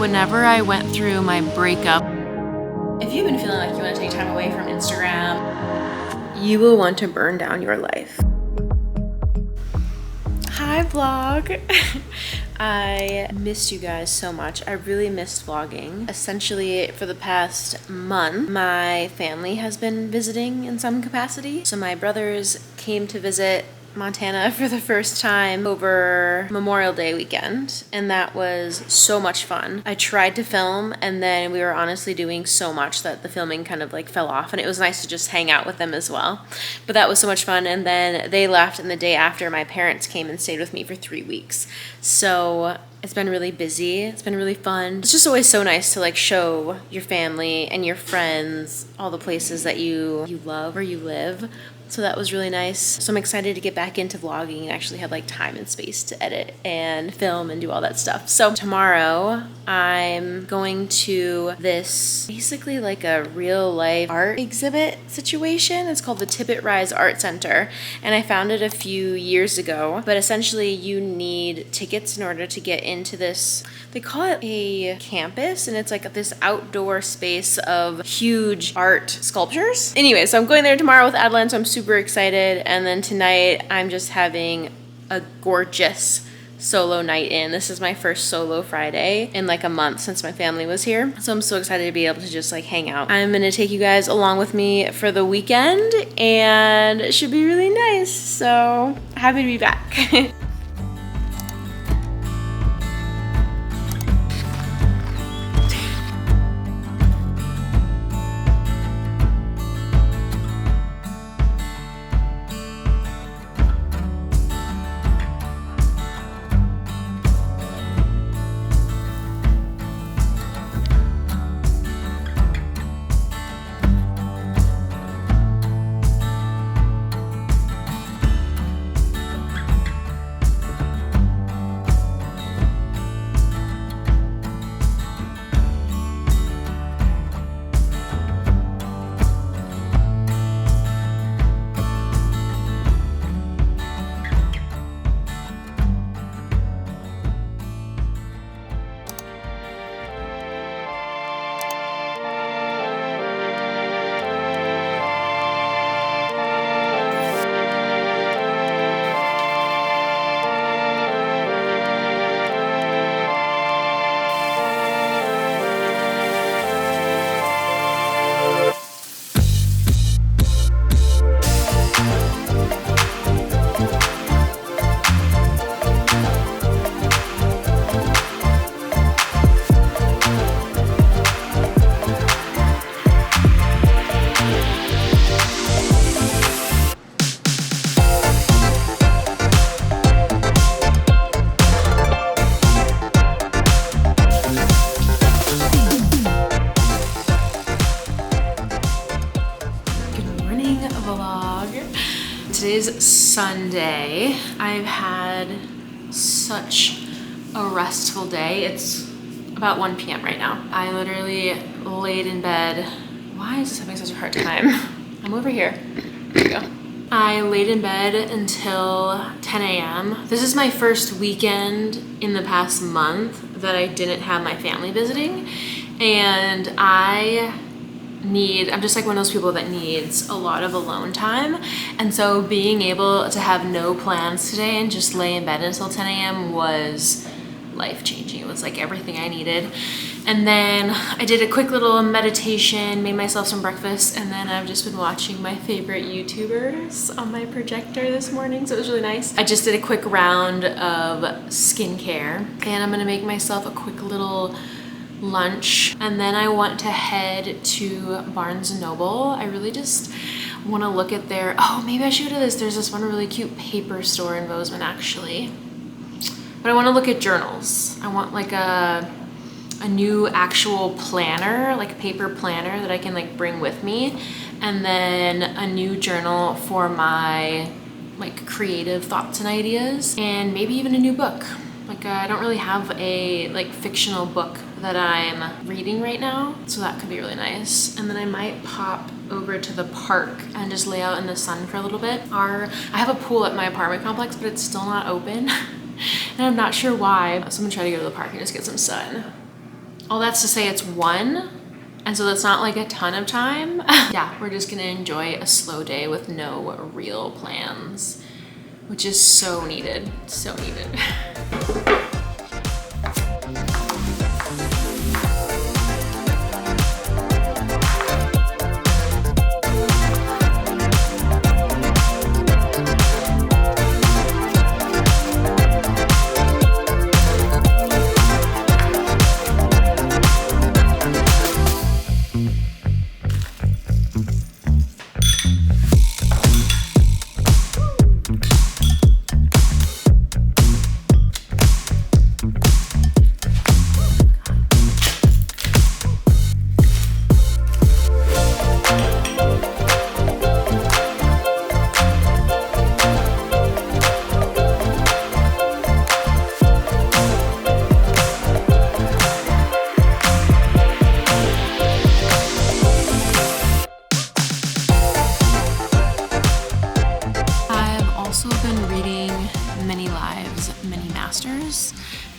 Whenever I went through my breakup, if you've been feeling like you want to take time away from Instagram, you will want to burn down your life. Hi vlog. I missed you guys so much. I really missed vlogging. Essentially, for the past month, my family has been visiting in some capacity. So my brothers came to visit Montana for the first time over Memorial Day weekend, and that was so much fun. I tried to film, and then we were honestly doing so much that the filming kind of like fell off, and it was nice to just hang out with them as well. But that was so much fun, and then they left, and the day after my parents came and stayed with me for 3 weeks. So it's been really busy. It's been really fun. It's just always so nice to like show your family and your friends all the places that you love or you live. So that was really nice. So I'm excited to get back into vlogging and actually have like time and space to edit and film and do all that stuff. So tomorrow I'm going to this basically like a real life art exhibit situation. It's called the Tippett Rise Art Center, and I found it a few years ago. But essentially you need tickets in order to get into this. They call it a campus, and it's like this outdoor space of huge art sculptures. Anyway, so I'm going there tomorrow with Adeline, so I'm super excited. And then tonight I'm just having a gorgeous solo night in. This is my first solo Friday in like a month since my family was here. So I'm so excited to be able to just like hang out. I'm gonna take you guys along with me for the weekend, and it should be really nice. So happy to be back. Today's Sunday. I've had such a restful day. It's about 1 p.m. right now. I literally laid in bed. Why is this having such a hard time? I'm over here. There we go. I laid in bed until 10 a.m. This is my first weekend in the past month that I didn't have my family visiting, and I'm just like one of those people that needs a lot of alone time. And so being able to have no plans today and just lay in bed until 10 a.m. was life-changing. It was like everything I needed. And then I did a quick little meditation, made myself some breakfast, and then I've just been watching my favorite YouTubers on my projector this morning, so it was really nice. I just did a quick round of skincare, and I'm gonna make myself a quick little lunch, and then I want to head to Barnes & Noble. I really just want to look at their, oh, maybe I should go to this. There's this one really cute paper store in Bozeman actually. But I want to look at journals. I want like a new actual planner, like a paper planner that I can like bring with me, and then a new journal for my like creative thoughts and ideas, and maybe even a new book. Like I don't really have a like fictional book that I'm reading right now, so that could be really nice. And then I might pop over to the park and just lay out in the sun for a little bit. I have a pool at my apartment complex, but it's still not open. And I'm not sure why. So I'm gonna try to go to the park and just get some sun. All that's to say it's 1, and so that's not like a ton of time. Yeah, we're just gonna enjoy a slow day with no real plans, which is so needed, so needed.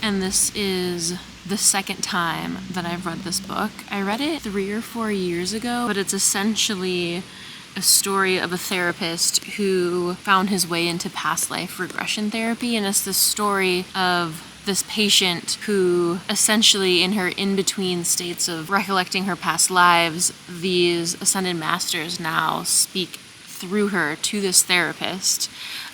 And this is the second time that I've read this book. I read it 3 or 4 years ago, but it's essentially a story of a therapist who found his way into past life regression therapy. And it's the story of this patient who essentially, in her in-between states of recollecting her past lives, these ascended masters now speak through her to this therapist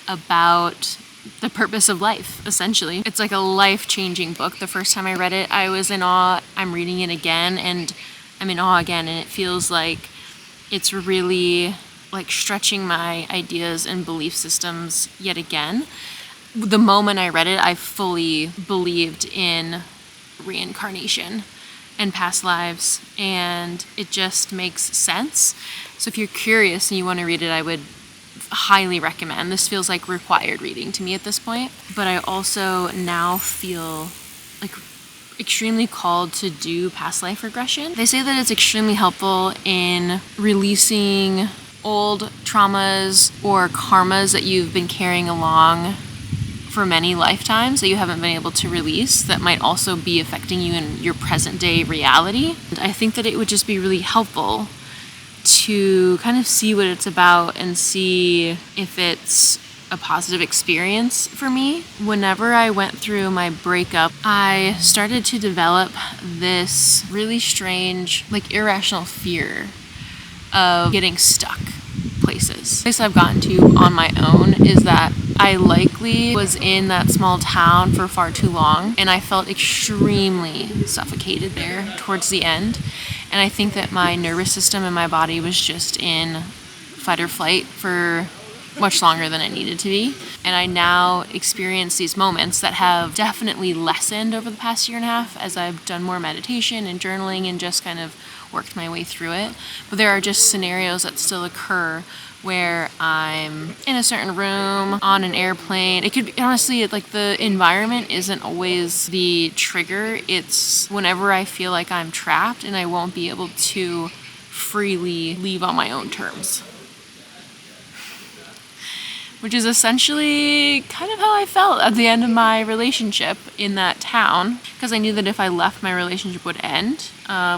about the purpose of life, essentially. It's like a life-changing book. The first time I read it, I was in awe. I'm reading it again, and I'm in awe again, and it feels like it's really like stretching my ideas and belief systems yet again. The moment I read it, I fully believed in reincarnation and past lives, and it just makes sense. So if you're curious and you want to read it, I would highly recommend. This feels like required reading to me at this point, but I also now feel like extremely called to do past life regression. They say that it's extremely helpful in releasing old traumas or karmas that you've been carrying along for many lifetimes that you haven't been able to release, that might also be affecting you in your present day reality. And I think that it would just be really helpful to kind of see what it's about and see if it's a positive experience for me. Whenever I went through my breakup, I started to develop this really strange, like irrational fear of getting stuck places. The place I've gotten to on my own is that I likely was in that small town for far too long, and I felt extremely suffocated there towards the end. And I think that my nervous system and my body was just in fight or flight for much longer than it needed to be. And I now experience these moments that have definitely lessened over the past year and a half as I've done more meditation and journaling and just kind of worked my way through it. But there are just scenarios that still occur where I'm in a certain room, on an airplane. It could be, honestly, like the environment isn't always the trigger. It's whenever I feel like I'm trapped and I won't be able to freely leave on my own terms. Which is essentially kind of how I felt at the end of my relationship in that town, because I knew that if I left, my relationship would end,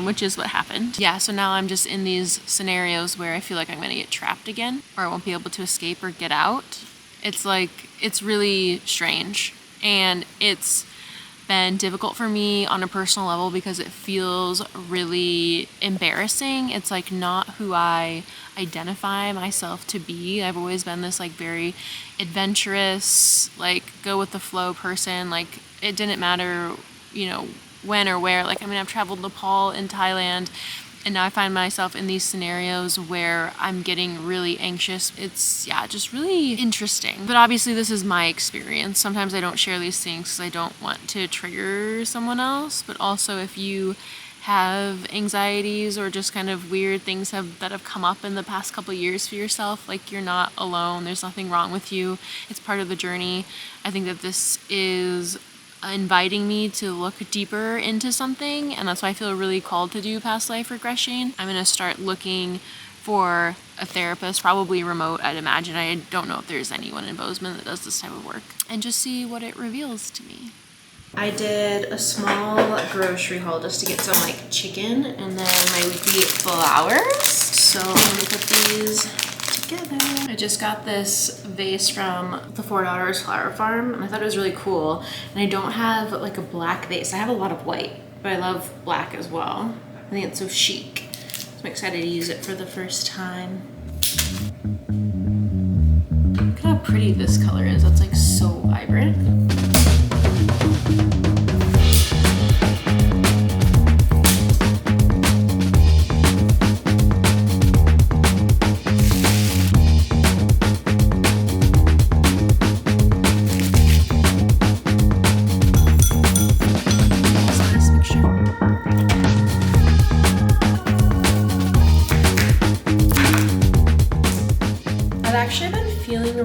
which is what happened. Yeah, so now I'm just in these scenarios where I feel like I'm going to get trapped again, or I won't be able to escape or get out. It's like, it's really strange, and it's been difficult for me on a personal level because it feels really embarrassing. It's like not who I identify myself to be. I've always been this like very adventurous, like go with the flow person. Like it didn't matter, when or where. Like, I mean, I've traveled Nepal and Thailand, and now I find myself in these scenarios where I'm getting really anxious. It's, just really interesting. But obviously this is my experience. Sometimes I don't share these things because I don't want to trigger someone else. But also if you have anxieties or just kind of weird things that have come up in the past couple of years for yourself, like you're not alone. There's nothing wrong with you. It's part of the journey. I think that this is inviting me to look deeper into something, and that's why I feel really called to do past life regression. I'm going to start looking for a therapist, probably remote, I'd imagine. I don't know if there's anyone in Bozeman that does this type of work, and just see what it reveals to me. I did a small grocery haul just to get some like chicken and then my weekly flowers. So I'm gonna put these together. I just got this vase from the Four Daughters Flower Farm and I thought it was really cool. And I don't have like a black vase. I have a lot of white, but I love black as well. I think it's so chic. So I'm excited to use it for the first time. Look how pretty this color is. It's like so vibrant.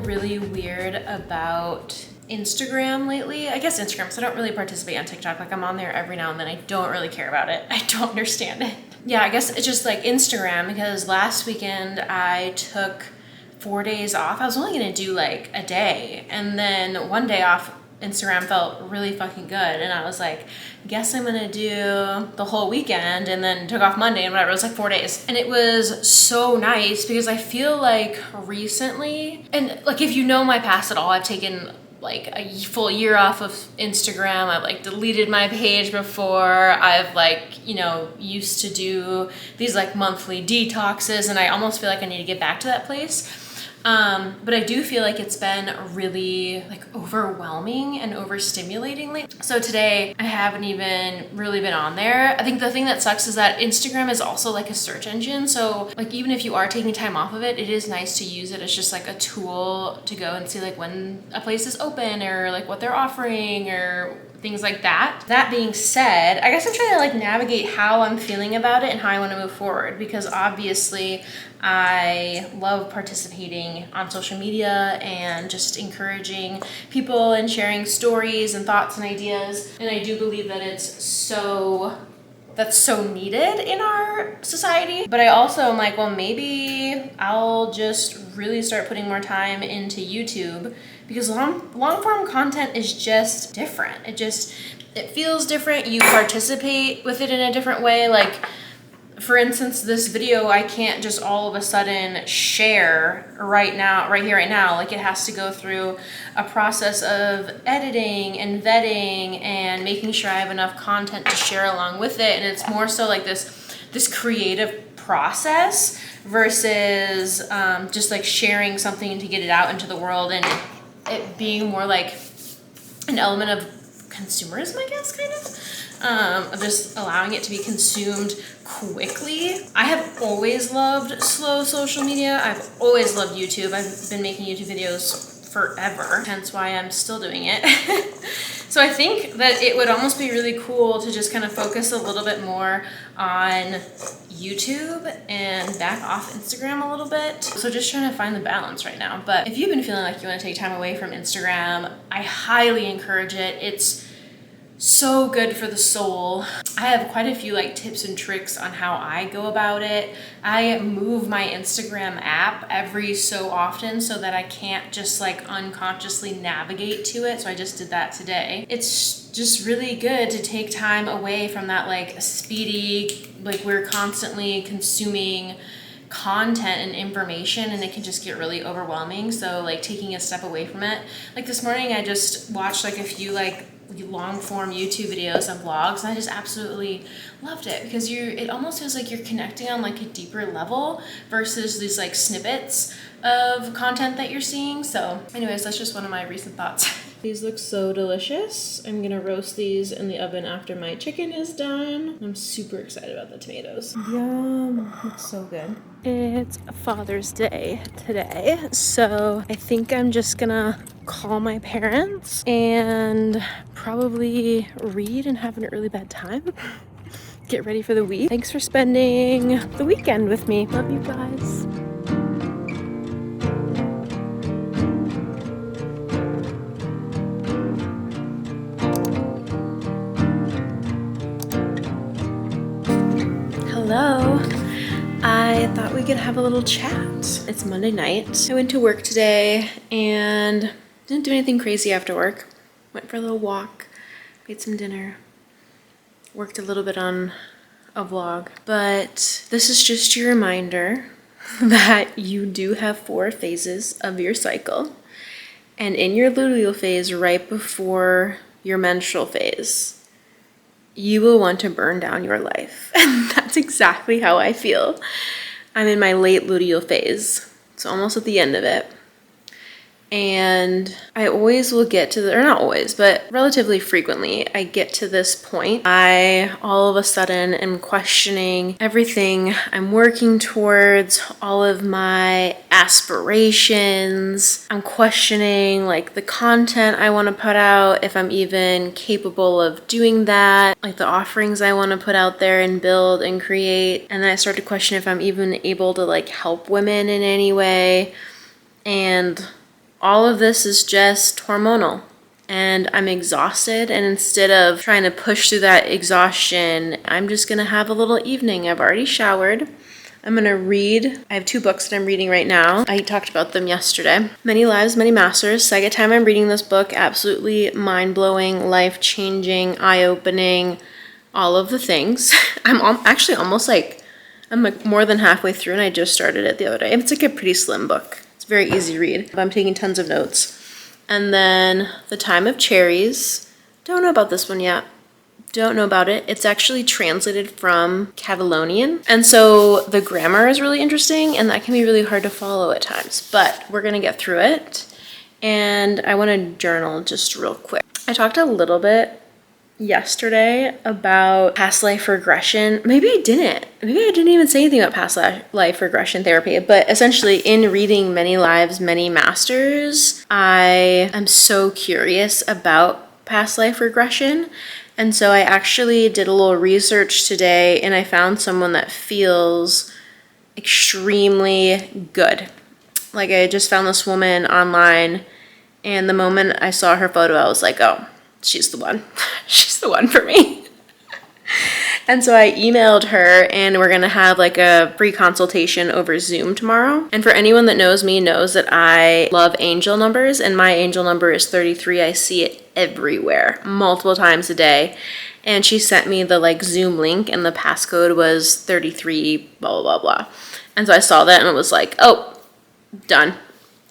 Really weird about Instagram lately. I guess Instagram, because I don't really participate on TikTok. Like I'm on there every now and then. I don't really care about it. I don't understand it. Yeah, I guess it's just like Instagram because last weekend I took 4 days off. I was only gonna do like a day and then one day off Instagram felt really fucking good and I was like, guess I'm gonna do the whole weekend and then took off Monday and whatever. It was like 4 days and it was so nice because I feel like recently, and like if you know my past at all, I've taken like a full year off of Instagram. I've like deleted my page before. I've like, you know, used to do these like monthly detoxes and I almost feel like I need to get back to that place. But I do feel like it's been really like overwhelming and overstimulating lately. So today I haven't even really been on there. I think the thing that sucks is that Instagram is also like a search engine. So like even if you are taking time off of it, it is nice to use it as just like a tool to go and see like when a place is open or like what they're offering or things like that. That being said, I guess I'm trying to like navigate how I'm feeling about it and how I want to move forward because obviously I love participating on social media and just encouraging people and sharing stories and thoughts and ideas. And I do believe that that's so needed in our society. But I also am like, well, maybe I'll just really start putting more time into YouTube because long form content is just different. It feels different. You participate with it in a different way. Like, for instance, this video, I can't just all of a sudden share right here, right now. Like it has to go through a process of editing and vetting and making sure I have enough content to share along with it. And it's more so like this creative process versus just like sharing something to get it out into the world and it being more like an element of consumerism, I guess, kind of just allowing it to be consumed quickly. I have always loved slow social media. I've always loved YouTube. I've been making YouTube videos forever, hence why I'm still doing it. So I think that it would almost be really cool to just kind of focus a little bit more on YouTube and back off Instagram a little bit. So just trying to find the balance right now. But if you've been feeling like you want to take time away from Instagram, I highly encourage it. It's so good for the soul. I have quite a few like tips and tricks on how I go about it. I move my Instagram app every so often so that I can't just like unconsciously navigate to it. So I just did that today. It's just really good to take time away from that like speedy, like we're constantly consuming content and information and it can just get really overwhelming. So like taking a step away from it. Like this morning I just watched like a few like long form YouTube videos and vlogs and I just absolutely loved it because it almost feels like you're connecting on like a deeper level versus these like snippets of content that you're seeing. So anyways, that's just one of my recent thoughts. These look so delicious. I'm gonna roast these in the oven after my chicken is done. I'm super excited about the tomatoes. Yum, looks so good. It's Father's Day today, so I think I'm just gonna call my parents and probably read and have an early bedtime. Get ready for the week. Thanks for spending the weekend with me. Love you guys. Hello. I thought we could have a little chat. It's Monday night. I went to work today and didn't do anything crazy after work. Went for a little walk made some dinner, worked a little bit on a vlog. But this is just your reminder that you do have 4 phases of your cycle. And in your luteal phase, right before your menstrual phase, you will want to burn down your life. And that's exactly how I feel. I'm in my late luteal phase, so almost at the end of it. And I always will get to or not always, but relatively frequently, I get to this point. I all of a sudden am questioning everything I'm working towards, all of my aspirations. I'm questioning like the content I want to put out, if I'm even capable of doing that, like the offerings I want to put out there and build and create. And then I start to question if I'm even able to like help women in any way. And all of this is just hormonal, and I'm exhausted, and instead of trying to push through that exhaustion, I'm just gonna have a little evening. I've already showered. I'm gonna read. I have 2 books that I'm reading right now. I talked about them yesterday. Many Lives, Many Masters. Second time I'm reading this book. Absolutely mind-blowing, life-changing, eye-opening, all of the things. I'm actually almost like, I'm like more than halfway through, and I just started it the other day. It's like a pretty slim book. It's very easy to read. I'm taking tons of notes. And then The Time of Cherries. Don't know about this one yet. Don't know about it. It's actually translated from Catalonian. And so the grammar is really interesting, and that can be really hard to follow at times. But we're going to get through it. And I want to journal just real quick. I talked a little bit yesterday about past life regression. Maybe I didn't even say anything about past life regression therapy, but essentially in reading Many Lives, Many Masters, I am so curious about past life regression. And so I actually did a little research today, and I found someone that feels extremely good. Like, I just found this woman online, and the moment I saw her photo, I was like, oh, she's the one. She's the one for me. And so I emailed her, and we're gonna have like a free consultation over Zoom tomorrow. And for anyone that knows me knows that I love angel numbers, and my angel number is 33. I see it everywhere, multiple times a day. And she sent me the like Zoom link, and the passcode was 33, blah, blah, blah, blah. And so I saw that and it was like, oh, done.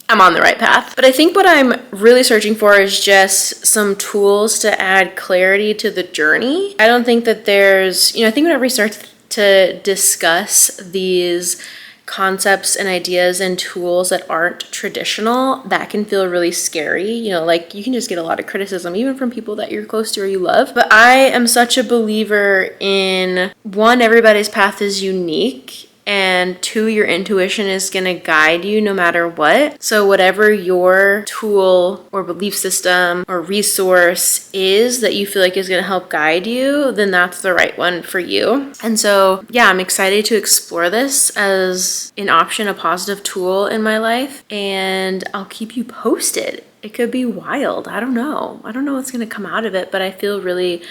I'm on the right path. But I think what I'm really searching for is just some tools to add clarity to the journey. I don't think that there's, I think whenever we start to discuss these concepts and ideas and tools that aren't traditional, that can feel really scary. Like you can just get a lot of criticism, even from people that you're close to or you love. But I am such a believer in, 1, everybody's path is unique. And 2, your intuition is going to guide you no matter what. So whatever your tool or belief system or resource is that you feel like is going to help guide you, then that's the right one for you. And so, yeah, I'm excited to explore this as an option, a positive tool in my life. And I'll keep you posted. It could be wild. I don't know what's going to come out of it, but I feel really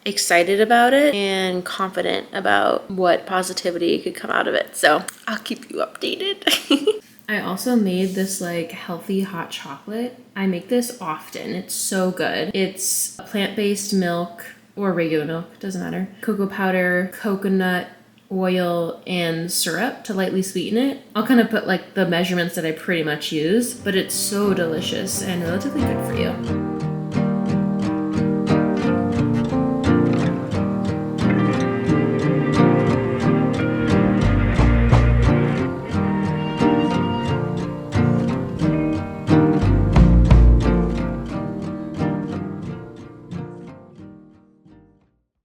excited about it and confident about what positivity could come out of it. So I'll keep you updated. I also made this like healthy hot chocolate. I make this often. It's so good. It's plant-based milk or regular milk, doesn't matter. Cocoa powder, coconut oil, and syrup to lightly sweeten it. I'll kind of put like the measurements that I pretty much use, but it's so delicious and relatively good for you.